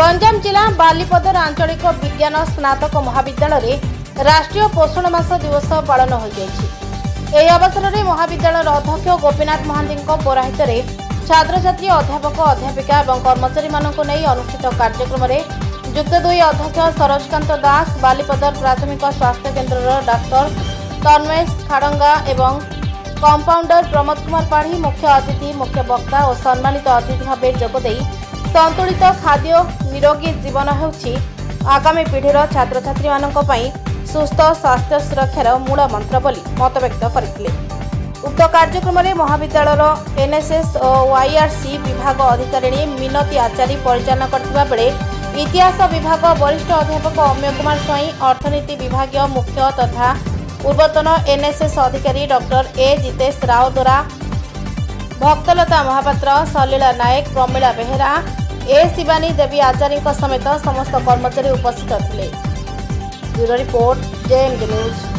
गंजाम जिला बालीपदर आंचलिक विज्ञान स्नातक महाविद्यालय राष्ट्रीय पोषण मास दिवस पालन हो जाएगी। अवसर में महाविद्यालय अध्यक्ष गोपीनाथ महांती पौराहित्य छात्र छात्री अध्यापक अध्यापिका और कर्मचारी मानक नहीं अनुष्ठित कार्यक्रम में युक्त 2 अध्यक्ष सरोजकांत दास बालीपदर प्राथमिक स्वास्थ्य केन्द्र डाक्टर तन्मेश खाड़ंगा एवं कंपाउंडर प्रमोद कुमार पाढ़ी मुख्य अतिथि मुख्य वक्ता और सम्मानित अतिथि भाव जोगदे संतुलित खाद्य निरोगी जीवन होउछि आगामी पीढ़ीर छात्र छात्री मानक पई सुस्थ स्वास्थ्य सुरक्षार मूल मंत्र बोली मत व्यक्त करथिले। उक्त कार्यक्रम में महाविद्यालय एनएसएस और वाईआरसी विभाग अधिकारी मिनती आचार्य परिचालन करथिबा बेले इतिहास विभाग वरिष्ठ अध्यापक अम्य कुमार स्वाई अर्थनीति विभाग मुख्य तथा पूर्वतन एनएसएस अधिकारी डॉक्टर ए जितेश राव द्वारा भक्तलता महापात्र सलीला नायक प्रमीला बेहेरा ए शिवानी देवी आचार्य समेत समस्त कर्मचारी उपस्थित थे। Bureau report JMD news.